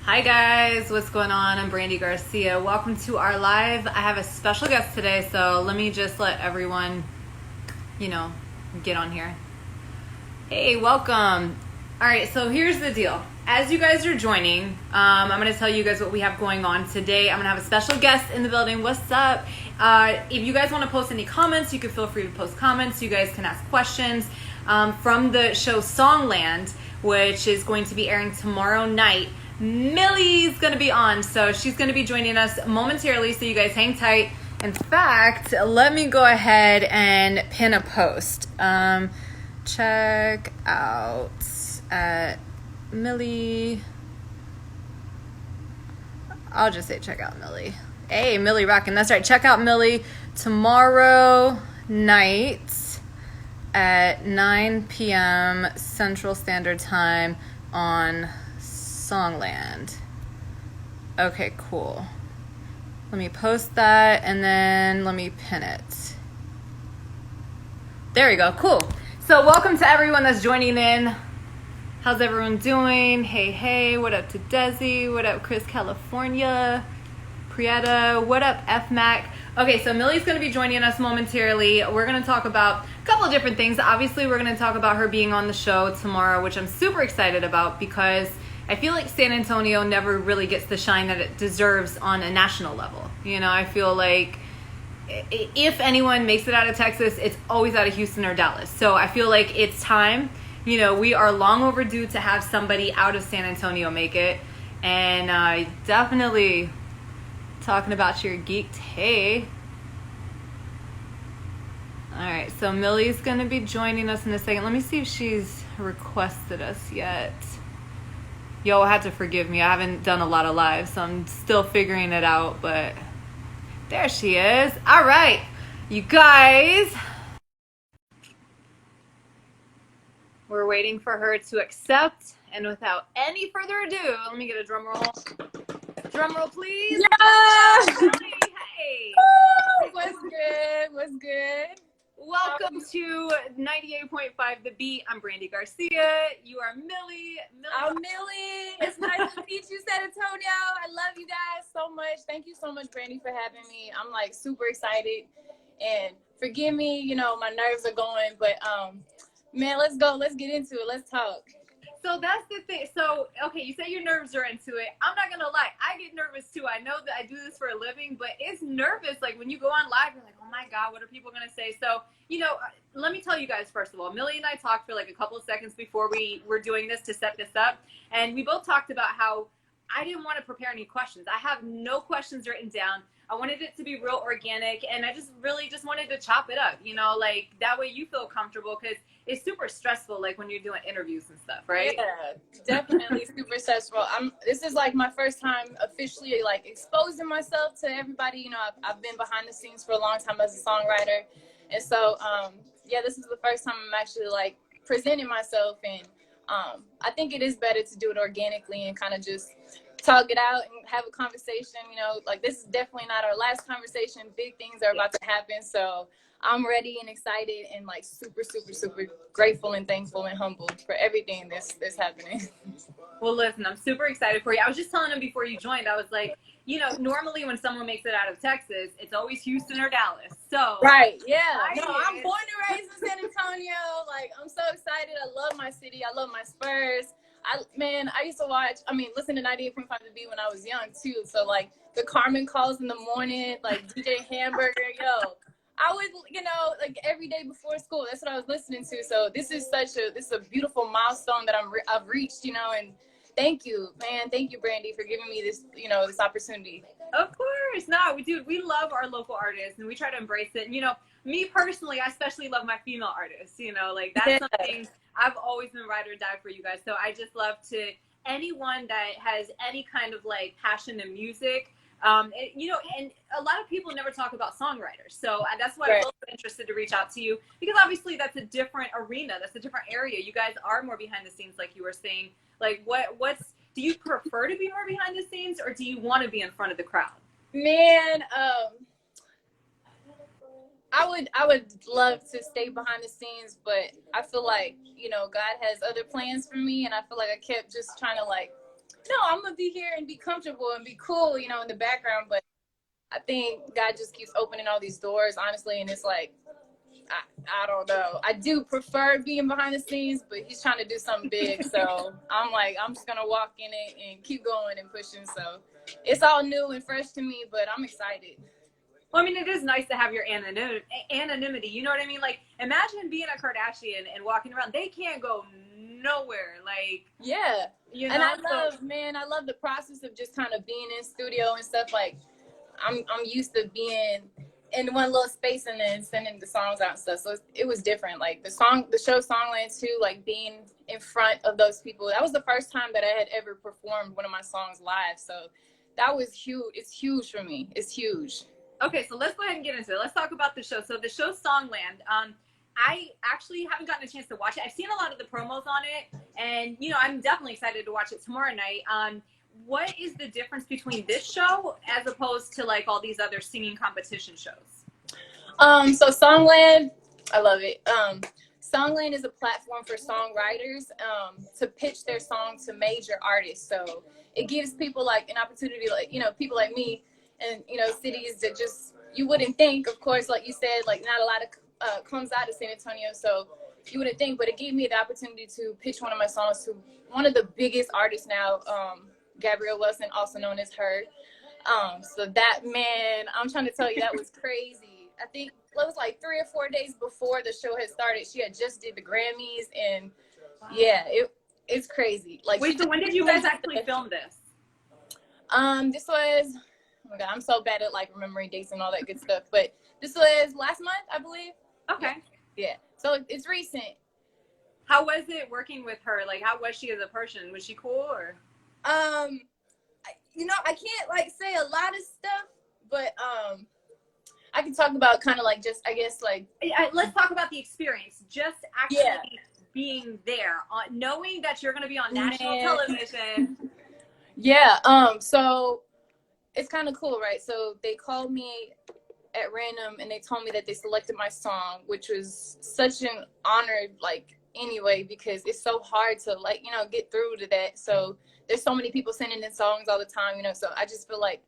Hi guys, what's going on? I'm Brandi Garcia. Welcome to our live. I have a special guest today, so let me just let everyone, get on here. Hey, welcome. All right, so here's the deal. As you guys are joining, I'm going to tell you guys what we have going on today. I'm going to have a special guest in the building. What's up? If you guys want to post any comments, you can feel free to post comments. You guys can ask questions from the show Songland, which is going to be airing tomorrow night. Milly's going to be on, so she's going to be joining us momentarily, so you guys hang tight. In fact, let me go ahead and pin a post. Check out at Milly. I'll just say check out Milly. Hey, Milly rocking. That's right. Check out Milly tomorrow night at 9 p.m. Central Standard Time on Songland. Okay, cool. Let me post that and then let me pin it. There we go. Cool. So welcome to everyone that's joining in. How's everyone doing? Hey, what up to Desi? What up, Chris California? Prieta, what up, FMAC? Okay, so Milly's going to be joining us momentarily. We're going to talk about a couple of different things. Obviously, we're going to talk about her being on the show tomorrow, which I'm super excited about because I feel like San Antonio never really gets the shine that it deserves on a national level. I feel like if anyone makes it out of Texas, it's always out of Houston or Dallas. So I feel like it's time. We are long overdue to have somebody out of San Antonio make it. And definitely talking about your geeked. Hey. All right, so Milly's going to be joining us in a second. Let me see if she's requested us yet. Y'all had to forgive me. I haven't done a lot of lives, so I'm still figuring it out, but there she is. All right, you guys. We're waiting for her to accept, and without any further ado, let me get a drum roll. Drum roll, please. Yeah! Hey. What's good? Welcome to 98.5 The Beat. I'm Brandi Garcia. You are Milly. I'm Milly. It's nice to meet you, San Antonio. I love you guys so much. Thank you so much, Brandi, for having me. I'm like super excited. And forgive me, my nerves are going, but man, let's go. Let's get into it. Let's talk. So that's the thing. So, okay, you say your nerves are into it. I'm not going to lie. I get nervous too. I know that I do this for a living, but it's nervous. Like when you go on live, you're like, oh my God, what are people going to say? So, let me tell you guys, first of all, Milly and I talked for like a couple of seconds before we were doing this to set this up. And we both talked about how I didn't want to prepare any questions. I have no questions written down. I wanted it to be real organic, and I just really just wanted to chop it up, like that way you feel comfortable, because it's super stressful, like when you're doing interviews and stuff, right? Yeah, definitely super stressful. This is like my first time officially like exposing myself to everybody. I've been behind the scenes for a long time as a songwriter, and so yeah, this is the first time I'm actually like presenting myself, and I think it is better to do it organically and kind of just talk it out and have a conversation. Like this is definitely not our last conversation. Big things are about to happen, so I'm ready and excited and like super, super, super grateful and thankful and humbled for everything that's happening. Well, listen, I'm super excited for you. I was just telling him before you joined, I was like, normally when someone makes it out of Texas, it's always Houston or Dallas. So right, yeah. I'm born and raised in San Antonio. Like, I'm so excited. I love my city. I love my Spurs. I used to listen to 98.5 The Beat when I was young too. So like the Carmen calls in the morning, like DJ Hamburger, I would, like every day before school, that's what I was listening to. So this is a beautiful milestone that I've reached, and thank you, man. Thank you, Brandi, for giving me this, this opportunity. Of course. No, we love our local artists and we try to embrace it. And, me personally, I especially love my female artists, like that's something I've always been ride or die for you guys. So I just love to anyone that has any kind of like passion in music. And a lot of people never talk about songwriters. So that's why I'm also interested to reach out to you, because obviously that's a different arena. That's a different area. You guys are more behind the scenes, like you were saying. Like do you prefer to be more behind the scenes, or do you want to be in front of the crowd? Man, I would love to stay behind the scenes, but I feel like, God has other plans for me, and I feel like I kept just trying to like No, I'm gonna be here and be comfortable and be cool, you know, in the background. But I think God just keeps opening all these doors, honestly, and it's like, I don't know. I do prefer being behind the scenes, but he's trying to do something big. So I'm like, I'm just going to walk in it and keep going and pushing. So it's all new and fresh to me, but I'm excited. Well, I mean, it is nice to have your anonymity. You know what I mean? Like, imagine being a Kardashian and walking around. They can't go nowhere. Like, yeah. You know, and I love the process of just kind of being in studio and stuff. Like, I'm used to being in one little space and then sending the songs out and stuff. So it was different. Like the show Songland too, like being in front of those people. That was the first time that I had ever performed one of my songs live. So that was huge. It's huge for me. It's huge. Okay, so let's go ahead and get into it. Let's talk about the show. So the show Songland, I actually haven't gotten a chance to watch it. I've seen a lot of the promos on it, and you know, I'm definitely excited to watch it tomorrow night. What is the difference between this show as opposed to like all these other singing competition shows? So Songland, I love it. Songland is a platform for songwriters to pitch their song to major artists. So it gives people like an opportunity, like, you know, people like me and, you know, cities that just, you wouldn't think, of course, like you said, like not a lot of comes out of San Antonio. So you wouldn't think, but it gave me the opportunity to pitch one of my songs to one of the biggest artists now, Gabrielle Wilson, also known as H.E.R. So that, man, I'm trying to tell you, that was crazy. I think it was like 3 or 4 days before the show had started. She had just did the Grammys, and yeah, it's crazy. Like, wait, so when did you guys actually film this? This was, oh my God, I'm so bad at like remembering dates and all that good stuff. But this was last month, I believe. Okay. Yeah. So it's recent. How was it working with her? Like, how was she as a person? Was she cool or? You know, I can't like say a lot of stuff, but I can talk about kind of like just, I guess, like, let's talk about the experience. Just actually being there, knowing that you're going to be on national television. Yeah. So it's kind of cool, right? So they called me at random and they told me that they selected my song, which was such an honor, like, anyway, because it's so hard to, like, you know, get through to that. So there's so many people sending in songs all the time, you know, so I just feel like,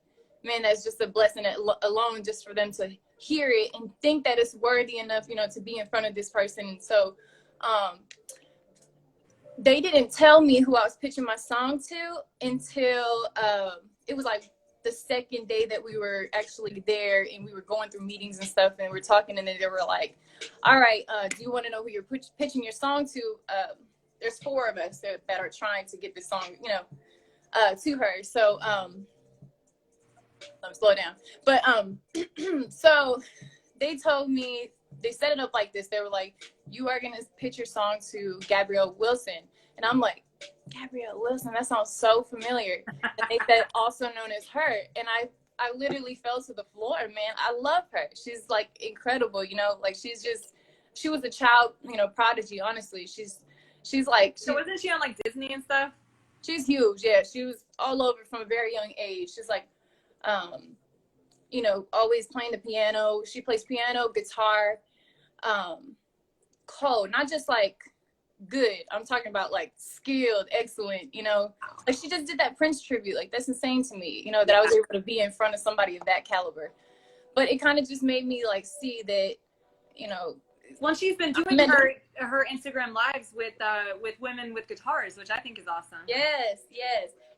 man, that's just a blessing alone just for them to hear it and think that it's worthy enough, you know, to be in front of this person. And so they didn't tell me who I was pitching my song to until it was like the second day that we were actually there and we were going through meetings and stuff and we're talking, and then they were like, all right, do you want to know who you're pitching your song to? There's 4 of us that are trying to get this song, you know, to her. So let me slow down. But so they told me, they set it up like this. They were like, you are going to pitch your song to Gabrielle Wilson. And I'm like, Gabrielle Wilson, that sounds so familiar. And they said, also known as H.E.R. And I literally fell to the floor, man. I love her. She's like incredible, you know, like she was a child, you know, prodigy, honestly. She's like, so wasn't she on like Disney and stuff? She's huge. Yeah. She was all over from a very young age. She's like, you know, always playing the piano. She plays piano, guitar, cold, not just like good. I'm talking about like skilled, excellent, you know, like she just did that Prince tribute. Like, that's insane to me, you know, that I was able to be in front of somebody of that caliber. But it kind of just made me like see that, you know, well, she's been doing her Instagram lives with women with guitars, which I think is awesome. Yes.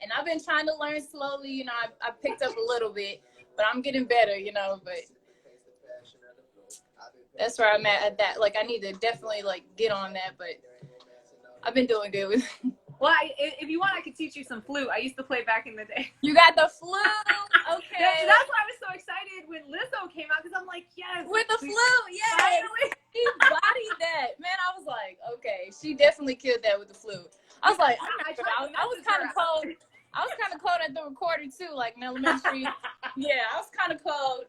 And I've been trying to learn slowly, you know, I picked up a little bit, but I'm getting better, you know, but that's where I'm at that. Like, I need to definitely like get on that, but I've been doing good with it. Well, if you want, I could teach you some flute. I used to play back in the day. You got the flute? Okay. That's why I was so excited when Lizzo came out, because I'm like, yes. With the flute, yes. Finally. She bodied that. Man, I was like, okay, she definitely killed that with the flute. I was like, I was kind of cold. I was kind of cold at the recorder too, like in elementary. Yeah, I was kind of cold.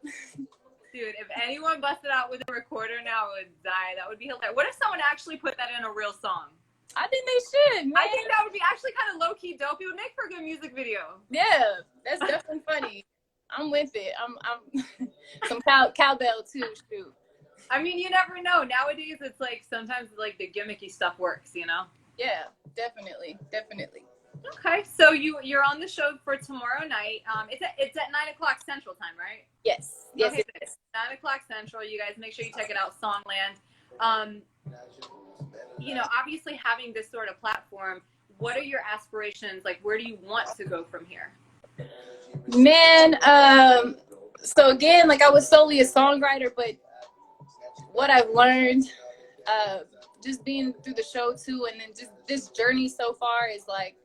Dude, if anyone busted out with a recorder now, I would die. That would be hilarious. What if someone actually put that in a real song? I think they should, man. I think that would be actually kind of low-key dope. It would make for a good music video. Yeah, that's definitely funny. I'm with it. I'm some cowbell too, shoot. I mean, you never know. Nowadays, it's like sometimes like the gimmicky stuff works, you know? Yeah, definitely. Okay, so you're on the show for tomorrow night. It's at 9 o'clock Central Time, right? Yes. Yes. Okay, Yes. 9 o'clock Central. You guys make sure you check it out, Songland. Obviously having this sort of platform, what are your aspirations? Like, where do you want to go from here? Man, so again, like I was solely a songwriter, but what I've learned, just being through the show too, and then just this journey so far is like,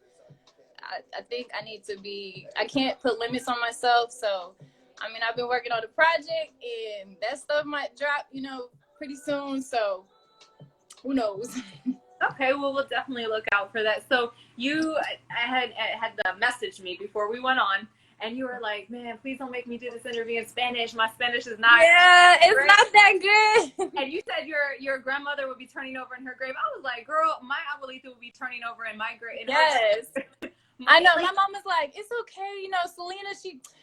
I think I can't put limits on myself. So, I mean, I've been working on the project and that stuff might drop, pretty soon. So who knows? Okay, well, we'll definitely look out for that. So I had the message me before we went on, and you were like, man, please don't make me do this interview in Spanish. My Spanish is not it's great. not that good. And you said your grandmother would be turning over in her grave. I was like, girl, my abuelita would be turning over in my grave. Yes. I know. My mom was like, it's okay. Selena,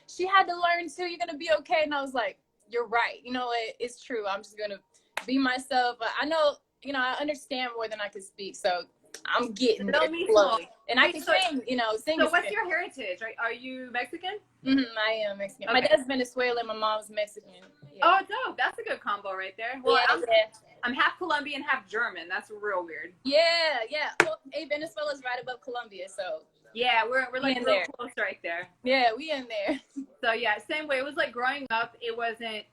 she had to learn too. You're going to be okay. And I was like, you're right. It's true. I'm just going to be myself. I know, I understand more than I can speak. So I'm getting there slowly. And I can sing, sing. So what's your heritage? Are you Mexican? Mm-hmm, I am Mexican. Okay. My dad's Venezuelan. My mom's Mexican. Yeah. Oh, dope. That's a good combo right there. Well, yeah, I'm half Colombian, half German. That's real weird. Yeah. Well, Venezuela's right above Colombia, so. Yeah, we're like real close right there. Yeah, we in there. So yeah, same way. It was like growing up,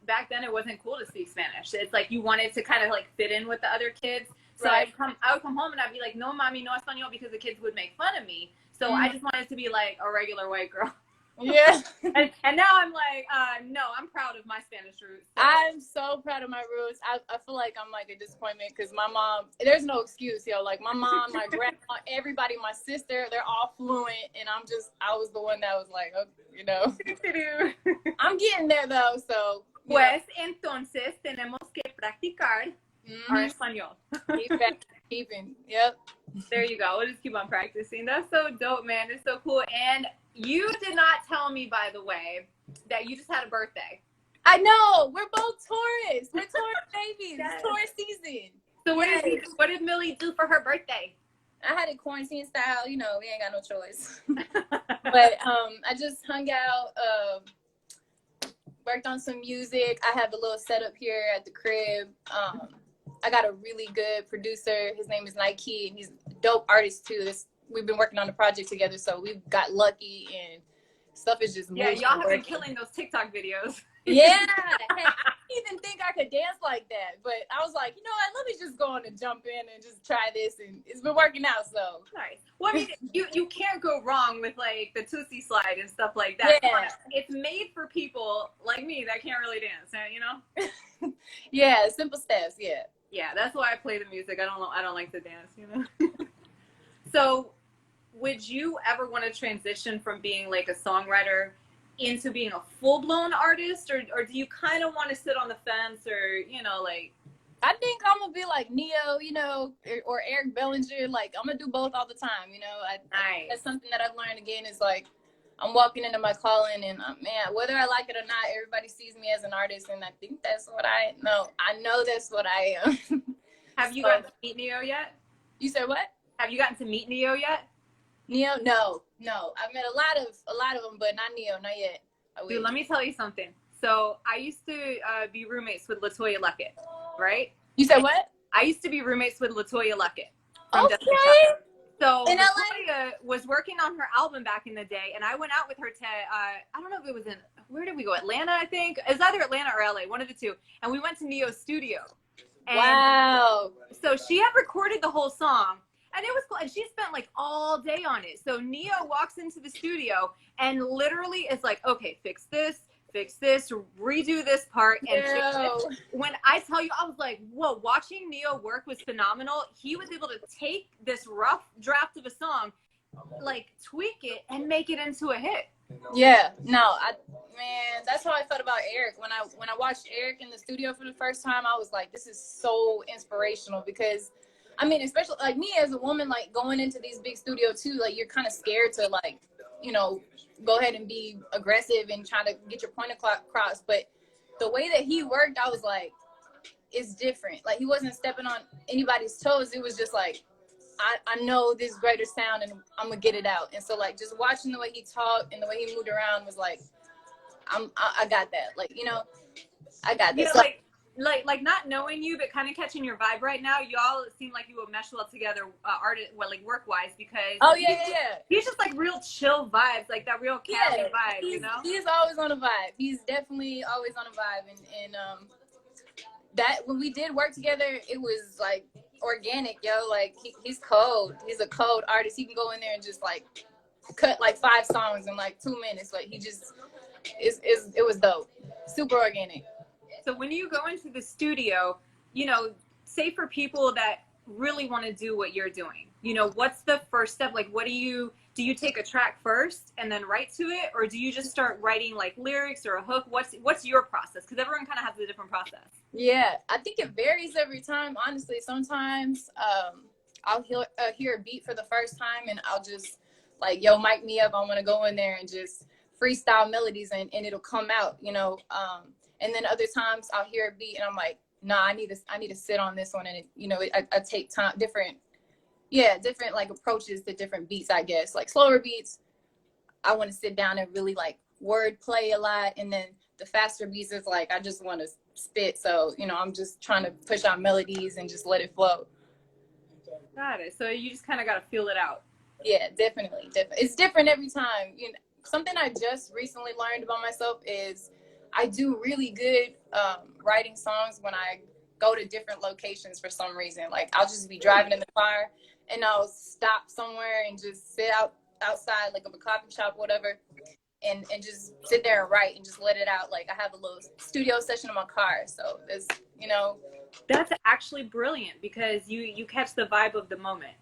back then it wasn't cool to speak Spanish. It's like you wanted to kind of like fit in with the other kids. So right. I would come home and I'd be like, no mami, no español, because the kids would make fun of me. So I just wanted to be like a regular white girl. Yeah. and now I'm like, no, I'm proud of my Spanish roots. So. I'm so proud of my roots. I feel like I'm like a disappointment because my mom, there's no excuse, like my mom, my grandma, everybody, my sister, they're all fluent. And I was the one that was like, I'm getting there though. So. Pues entonces tenemos que practicar our español. Keeping. Yep. There you go. We'll just keep on practicing. That's so dope, man. It's so cool. And you did not tell me, by the way, that you just had a birthday. I know. We're both Taurus. We're Taurus babies. Yes. It's Taurus season. So what did Milly do for her birthday? I had it quarantine style. We ain't got no choice. But I just hung out, worked on some music. I have a little setup here at the crib. I got a really good producer. His name is Nike, and he's a dope artist too. We've been working on the project together, so we got lucky, and stuff is just moving. Yeah, y'all have been killing those TikTok videos. Yeah, hey, I didn't even think I could dance like that, but I was like, let me just go on and jump in and just try this, and it's been working out. So nice. Well, I mean, you can't go wrong with like the Tootsie slide and stuff like that. Yeah. It's made for people like me that can't really dance, Yeah, simple steps. Yeah. Yeah, that's why I play the music. I don't like to dance, So, would you ever want to transition from being like a songwriter into being a full-blown artist, or do you kind of want to sit on the fence, or like? I think I'm gonna be like Neo, or Eric Bellinger. Like I'm gonna do both all the time. Nice. That's something that I've learned again. Is like I'm walking into my calling, and man, whether I like it or not, everybody sees me as an artist, and I think that's what I know. I know that's what I am. Have you gotten to meet Neo yet? You said what? Have you gotten to meet Neo yet? Neo? No. I've met a lot of them, but not Neo, not yet. Dude, let me tell you something. So I used to be roommates with LaToya Luckett, right? You said what? I used to be roommates with LaToya Luckett. Okay. So LaToya was working on her album back in the day, and I went out with her to, I don't know if it was where did we go? Atlanta, I think. It was either Atlanta or LA, one of the two. And we went to Neo's studio. And wow. So she had recorded the whole song, and it was cool. And she spent like all day on it. So Neo walks into the studio and literally is like, okay, fix this, redo this part. And when I tell you, I was like, whoa, watching Neo work was phenomenal. He was able to take this rough draft of a song, like tweak it and make it into a hit. Yeah, no, man, that's how I felt about Eric. When I watched Eric in the studio for the first time, I was like, this is so inspirational, because I mean, especially like me as a woman, like going into these big studios too, like you're kind of scared to like, go ahead and be aggressive and try to get your point across. But the way that he worked, I was like, it's different. Like he wasn't stepping on anybody's toes. It was just like, I know this greater sound and I'm gonna get it out. And so like just watching the way he talked and the way he moved around was like, I got that. Like, you know, I got You this. know, So, like not knowing you, but kind of catching your vibe right now. Y'all seem like you would mesh well together, like work wise, because oh yeah. he's just like real chill vibes, like that real Cali vibe, you know. He's always on a vibe. He's definitely always on a vibe, and that when we did work together, it was like organic, yo. Like he's cold. He's a cold artist. He can go in there and just like cut like 5 songs in like 2 minutes. Like he just it was dope. Super organic. So when you go into the studio, you know, say for people that really want to do what you're doing, you know, what's the first step? Like, what do you take a track first and then write to it? Or do you just start writing like lyrics or a hook? What's your process? Because everyone kind of has a different process. Yeah, I think it varies every time. Honestly, sometimes I'll hear a beat for the first time and I'll just like, yo, mic me up. I want to go in there and just freestyle melodies and it'll come out, you know. And then other times I'll hear a beat and I'm like, nah, I need to sit on this one. And it, you know, I take time, different like approaches to different beats, I guess. Like slower beats, I want to sit down and really like word play a lot. And then the faster beats is like, I just want to spit. So, you know, I'm just trying to push out melodies and just let it flow. Got it. So you just kind of got to feel it out. Yeah, definitely. It's different every time. You know, something I just recently learned about myself is I do really good writing songs when I go to different locations for some reason. Like I'll just be driving in the car and I'll stop somewhere and just sit outside like of a coffee shop, whatever, and just sit there and write and just let it out. Like I have a little studio session in my car. So it's, you know. That's actually brilliant because you catch the vibe of the moment.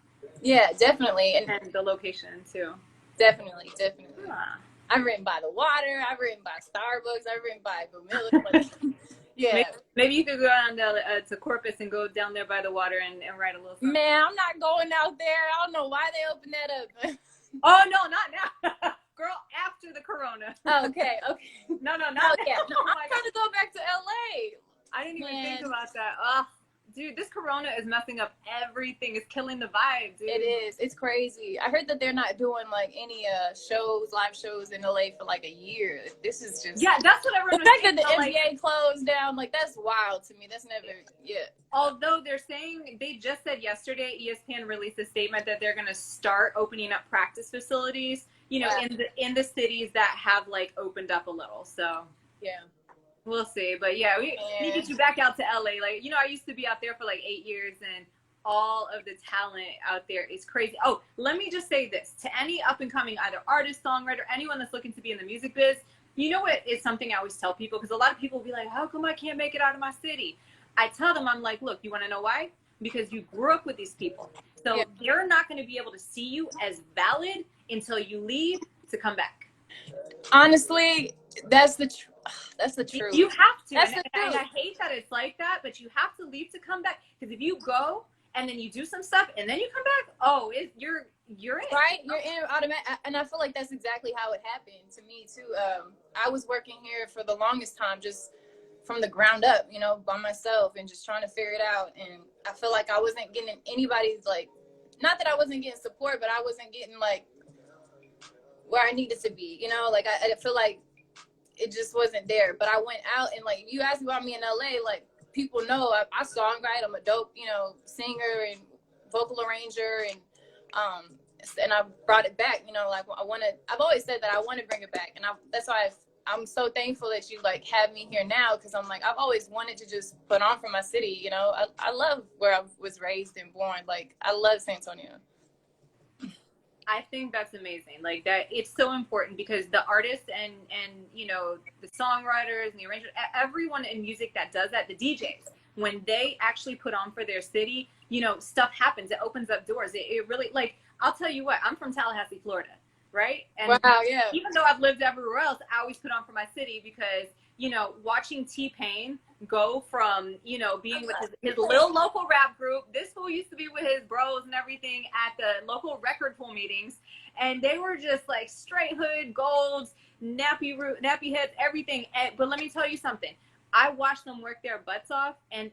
Yeah, definitely. And the location too. Definitely. Huh. I've written by the water. I've written by Starbucks. I've written by Vermilion. Yeah. Maybe you could go down to Corpus and go down there by the water and write a little something. Man, I'm not going out there. I don't know why they opened that up. Oh, no, not now. Girl, after the corona. Okay. No, not now. Yeah. No, I'm trying to go back to LA. I didn't even think about that. Ugh. Dude, this corona is messing up everything. It's killing the vibe, dude. It is. It's crazy. I heard that they're not doing like any live shows in LA for like a year. This is just that's what everyone. The fact that the NBA closed down, like that's wild to me. That's never Although they're saying, they just said yesterday, ESPN released a statement that they're going to start opening up practice facilities, you know, in the cities that have like opened up a little. So yeah. We'll see. But yeah, we need to get you back out to LA. Like, you know, I used to be out there for like 8 years and all of the talent out there is crazy. Oh, let me just say this to any up and coming either artist, songwriter, anyone that's looking to be in the music biz. You know what is something I always tell people, because a lot of people will be like, how come I can't make it out of my city? I tell them, I'm like, look, you want to know why? Because you grew up with these people. So they're not going to be able to see you as valid until you leave to come back. Honestly, that's the truth. You have to. That's and I hate that it's like that, but you have to leave to come back. Because if you go and then you do some stuff and then you come back, you're in. Right? You're in automatic. And I feel like that's exactly how it happened to me too. I was working here for the longest time, just from the ground up, you know, by myself and just trying to figure it out. And I feel like I wasn't getting anybody's, like, not that I wasn't getting support, but I wasn't getting like where I needed to be, you know, like I feel like it just wasn't there. But I went out and like, you asked about me in LA, like people know I songwrite. I'm a dope, you know, singer and vocal arranger, and I brought it back, you know, like I've always said that I want to bring it back. And that's why I'm so thankful that you like have me here now. Cause I'm like, I've always wanted to just put on for my city. You know, I love where I was raised and born. Like I love San Antonio. I think that's amazing. Like that, it's so important because the artists and you know, the songwriters and the arrangers, everyone in music that does that, the DJs, when they actually put on for their city, you know, stuff happens. It opens up doors. It really, like, I'll tell you what, I'm from Tallahassee, Florida, right? And wow, yeah. Even though I've lived everywhere else, I always put on for my city because, you know, watching T-Pain go from, you know, being with his little local rap group. This fool used to be with his bros and everything at the local record pool meetings. And they were just like straight hood, golds, nappy heads, everything. But let me tell you something. I watched them work their butts off, and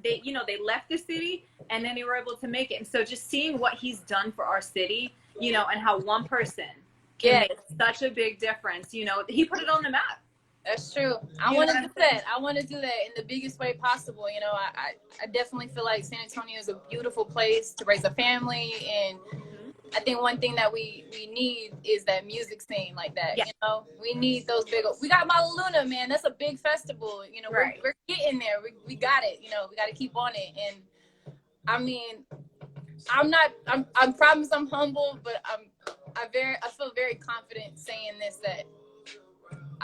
they, you know, they left the city, and then they were able to make it. And so just seeing what he's done for our city, you know, and how one person can make such a big difference, you know, he put it on the map. That's true. I want to do that. I want to do that in the biggest way possible. You know, I definitely feel like San Antonio is a beautiful place to raise a family, and I think one thing that we need is that music scene like that. Yeah. You know, we need those big. We got Luna, man. That's a big festival. You know, we're getting there. We got it. You know, we got to keep on it. And I mean, I promise I'm humble, but I feel very confident saying this, that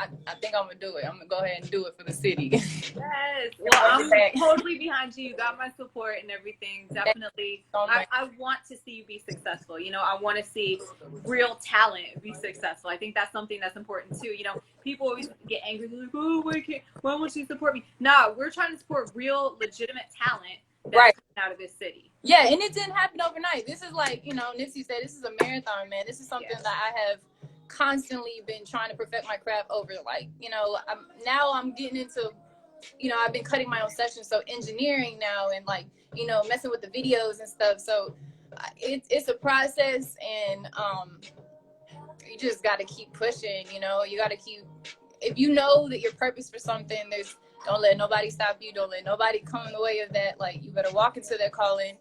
I think I'm gonna do it. I'm gonna go ahead and do it for the city. Yes. Well, I'm totally behind you. You got my support and everything. Definitely. I want to see you be successful. You know, I want to see real talent be successful. I think that's something that's important too. You know, people always get angry. They're like, oh, why won't you support me? Nah, we're trying to support real, legitimate talent that's coming out of this city. Yeah, and it didn't happen overnight. This is like, you know, Nipsey said, this is a marathon, man. This is something that I have constantly been trying to perfect my craft over. Like, you know, I'm getting into, you know, I've been cutting my own sessions, so engineering now, and like, you know, messing with the videos and stuff. So it's a process, and you just got to keep pushing. You know, you got to keep, if you know that your purpose for something, don't let nobody stop you. Don't let nobody come in the way of that. Like, you better walk into that calling.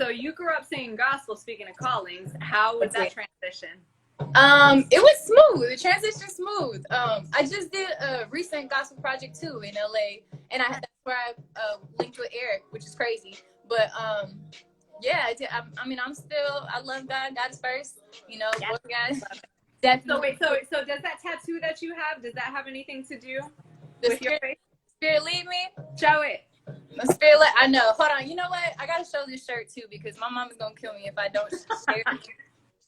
So you grew up singing gospel. Speaking of callings, how was that transition? It was smooth. The transition smooth. I just did a recent gospel project too in LA, and that's where I linked with Eric, which is crazy. But yeah, I mean, I love God. God is first. You know, guys. Definitely. So does that tattoo that you have, does that have anything to do with your face? Spirit lead me. Show it. The spirit. I know. Hold on. You know what? I gotta show this shirt too, because my mom is gonna kill me if I don't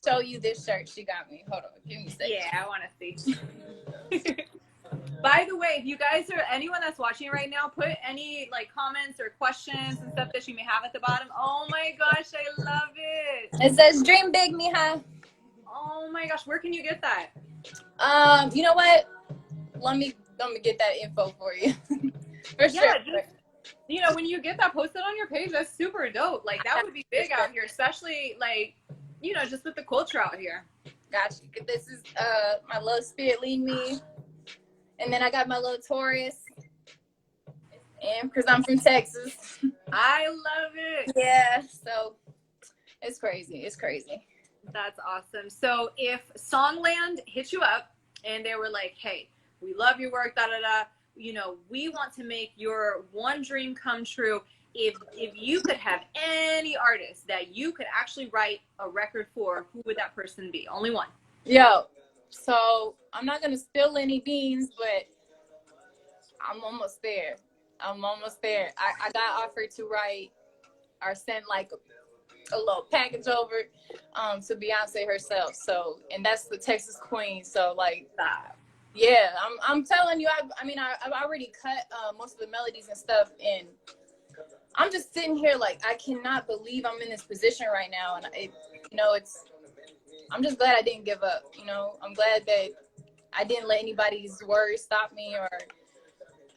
show you this shirt she got me. Hold on, give me a second. Yeah, I want to see. By the way, if you guys are, anyone that's watching right now, put any like comments or questions and stuff that you may have at the bottom. Oh my gosh, I love it. It says dream big, mija. Oh my gosh, where can you get that? You know what? Let me get that info for you. For sure. Just, you know, when you get that posted on your page, that's super dope. Like, that would be big out here, especially like, you know, just with the culture out here. Gotcha. This is my little spirit lead me, and then I got my little Taurus, and because I'm from Texas. I love it. Yeah, so it's crazy. It's crazy. That's awesome. So if Songland hit you up and they were like, hey, we love your work, you know, we want to make your one dream come true. If you could have any artist that you could actually write a record for, who would that person be? Only one. Yo, so I'm not going to spill any beans, but I'm almost there. I got offered to write or send like a little package over to Beyonce herself. So, and that's the Texas Queen. So like, yeah, I'm telling you, I've already cut most of the melodies and stuff, and I'm just sitting here like, I cannot believe I'm in this position right now. And I'm just glad I didn't give up. You know, I'm glad that I didn't let anybody's words stop me, or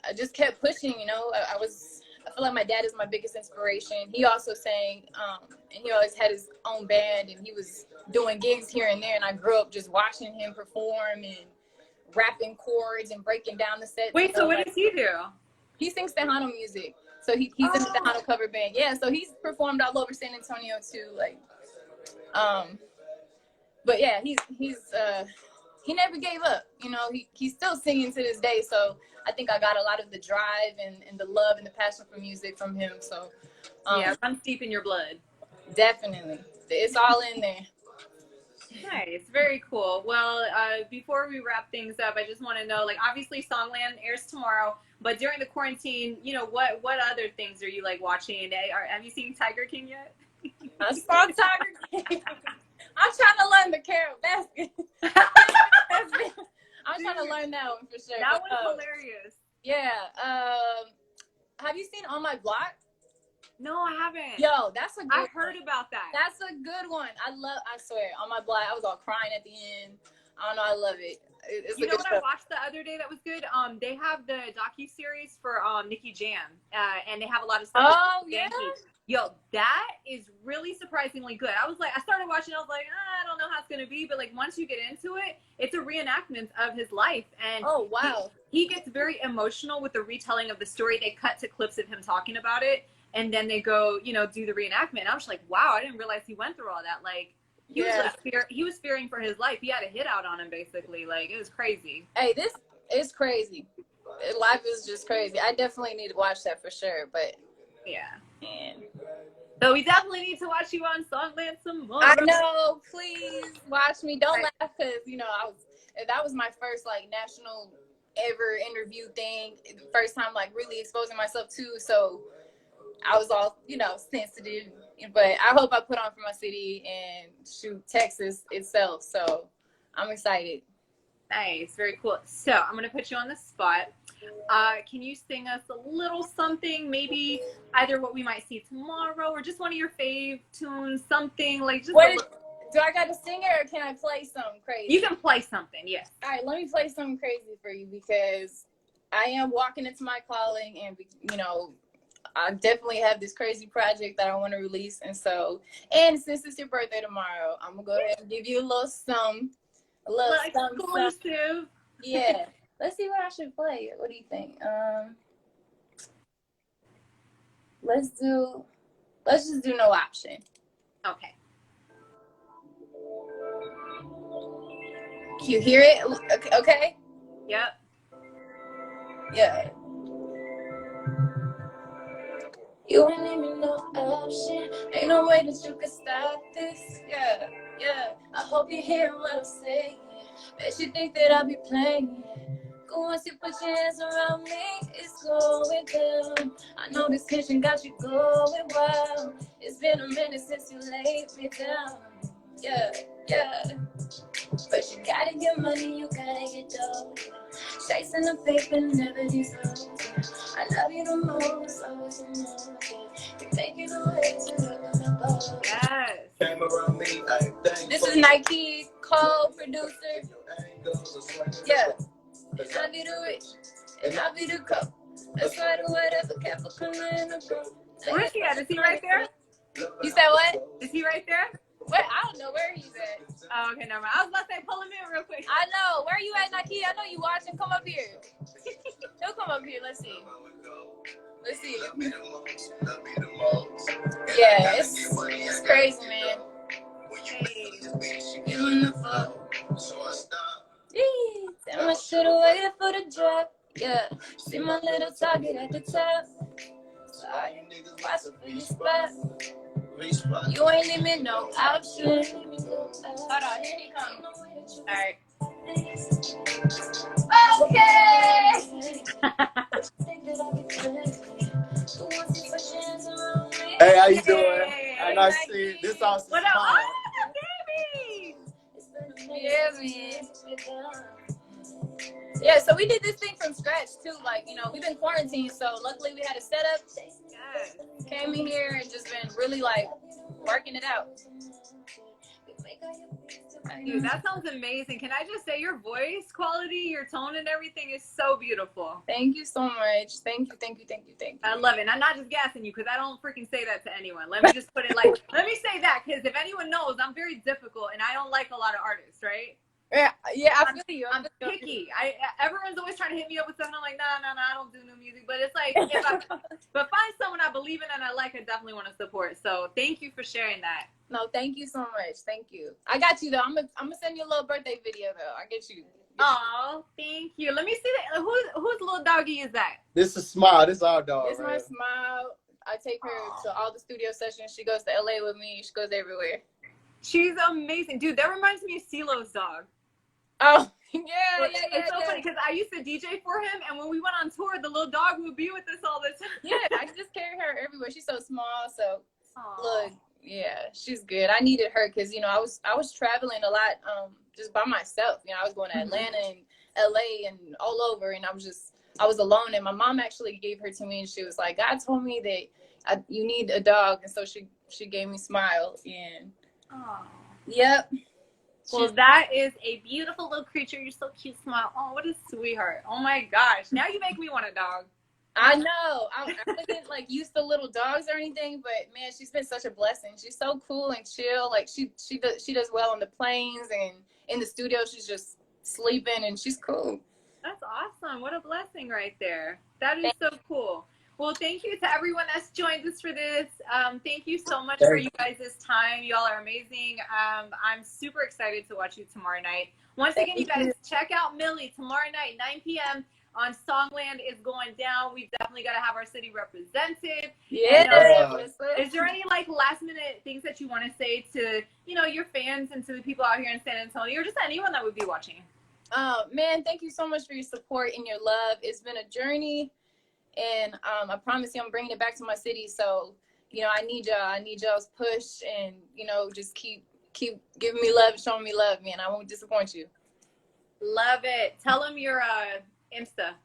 I just kept pushing. You know, I feel like my dad is my biggest inspiration. He also sang, and he always had his own band, and he was doing gigs here and there. And I grew up just watching him perform and rapping chords and breaking down the set. Wait, so what does he do? He sings Tejano music. So he's in the Tejano cover band. Yeah, so he's performed all over San Antonio too. Like, but yeah, he's he never gave up. You know, he's still singing to this day. So I think I got a lot of the drive and the love and the passion for music from him. So yeah, I'm deep in your blood. Definitely, it's all in there. Nice, very cool. Well, before we wrap things up, I just want to know, like, obviously Songland airs tomorrow, but during the quarantine, you know, what other things are you like watching? Have you seen Tiger King yet? I saw Tiger King. I'm trying to learn the Carol basket. I'm trying to learn that one for sure. That one's hilarious. Yeah. Have you seen On My Block? No, I haven't. Yo, that's a good I heard about that. That's a good one. I swear, On My Block, I was all crying at the end. I don't know. I love it. It's You a know good what show. I watched the other day that was good? They have the docu-series for Nicki Jam, and they have a lot of stuff. Oh, yeah? Yo, that is really surprisingly good. I started watching, I was like, I don't know how it's going to be, but like once you get into it, it's a reenactment of his life. And oh, wow. He gets very emotional with the retelling of the story. They cut to clips of him talking about it, and then they go, do the reenactment. I was like, wow, I didn't realize he went through all that. Like, he was fearing for his life. He had a hit out on him, basically. Like, it was crazy. Hey, this is crazy. Life is just crazy. I definitely need to watch that for sure. But yeah, man. So we definitely need to watch you on Songland some more. I know. Please watch me. Don't laugh, because that was my first like national ever interview thing. The first time like really exposing myself to. So I was all sensitive. But I hope I put on for my city and Texas itself. So I'm excited. Nice, very cool. So I'm going to put you on the spot. Can you sing us a little something? Maybe either what we might see tomorrow or just one of your fave tunes, something like just. Do I got to sing it or can I play something crazy? You can play something, yes. All right, let me play something crazy for you because I am walking into my calling and, I definitely have this crazy project that I want to release. And since it's your birthday tomorrow, I'm going to go ahead and give you a little something. A little exclusive. Yeah. Let's see what I should play. What do you think? Let's just do no option. Okay. You hear it? Okay? Yep. Yeah. You ain't leaving no option. Ain't no way that you can stop this. Yeah. I hope you hear what I'm saying. Bet you think that I'll be playing. Go once you put your hands around me, it's going down. I know this tension got you going wild. It's been a minute since you laid me down. Yeah. But you gotta get money, you gotta get dough. Chasing the paper never deserves. I love you the most, always the most. You make it away to the boat. Yes. This is Nike, co-producer. Yeah. And I be the rich, and I be the coke. That's why the whatever kept coming in the boat. Where's he at? Is he right there? You said what? Is he right there? Wait, I don't know where he's at. Oh, okay, never mind. I was about to say, pull him in real quick. I know. Where are you at, Nike? I know you watching. Come up here. He'll come up here. Let's see. Yeah, it's crazy, man. You in the fuck. Damn, I should've waited for the drop. Yeah, see my little target at the top. So I watch for your spot. You ain't leaving no option. Hold on, here he comes. All right. Okay. Hey, how you doing? And I see this awesome. What up? Oh, baby! Yeah, man. Yeah, so we did this thing from scratch too. Like, we've been quarantined, so luckily we had a setup. Yes. Came in here and just been really like working it out. Dude, that sounds amazing. Can I just say your voice quality, your tone and everything is so beautiful. Thank you so much. Thank you. I love it. And I'm not just gassing you because I don't freaking say that to anyone. Let me just put it like, let me say that because if anyone knows, I'm very difficult and I don't like a lot of artists, right? Yeah, I feel you. I'm picky. Everyone's always trying to hit me up with something. I'm like, nah, I don't do new music. But it's like, but find someone I believe in and I like, I definitely want to support. So thank you for sharing that. No, thank you so much. Thank you. I got you though. I'm gonna send you a little birthday video though. I get you. Oh, thank you. Let me see that. Whose little doggy is that? This is Smile. This is our dog. It's my Smile. I take her to all the studio sessions. She goes to LA with me. She goes everywhere. She's amazing, dude. That reminds me of CeeLo's dog. Oh, yeah. It's so funny because I used to DJ for him, and when we went on tour, the little dog would be with us all the time. Yeah, I just carry her everywhere. She's so small, so look, yeah, she's good. I needed her because I was traveling a lot, just by myself. I was going to Atlanta and LA and all over, and I was alone. And my mom actually gave her to me, and she was like, "God told me that you need a dog," and so she gave me Smile, and yep. Well, that is a beautiful little creature. You're so cute, smile. Oh, what a sweetheart. Oh my gosh. Now you make me want a dog. I know. I wasn't like used to little dogs or anything, but man, she's been such a blessing. She's so cool and chill. Like she does well on the planes, and in the studio she's just sleeping, and she's cool. That's awesome. What a blessing right there. That is so cool. Well, thank you to everyone that's joined us for this. Thank you so much for you guys' time. Y'all are amazing. I'm super excited to watch you tomorrow night. Once again, you guys, check out Milly tomorrow night, 9 p.m. on Songland is going down. We've definitely got to have our city represented. Yeah. Is there any like last minute things that you want to say to, you know, your fans and to the people out here in San Antonio, or just anyone that would be watching? Man, thank you so much for your support and your love. It's been a journey, and I promise you I'm bringing it back to my city. So, you know, I need y'all. I need y'all's push, and, you know, just keep giving me love, showing me love, man. I won't disappoint you. Love it. Tell them your Insta.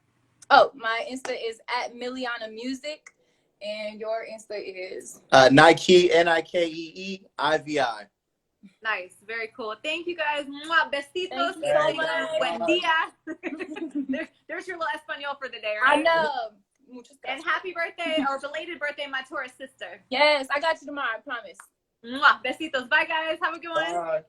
Oh, my Insta is @Milliana_Music, and your Insta is Nike, NIKEEIVI. Nice, very cool. Thank you guys. Mwah, besitos. Thank you so much. Buen dia. There's your little Espanol for the day, right? I know. And happy birthday or belated birthday, my Taurus sister. Yes, I got you tomorrow. I promise. Mwah, besitos. Bye, guys. Have a good one. Bye.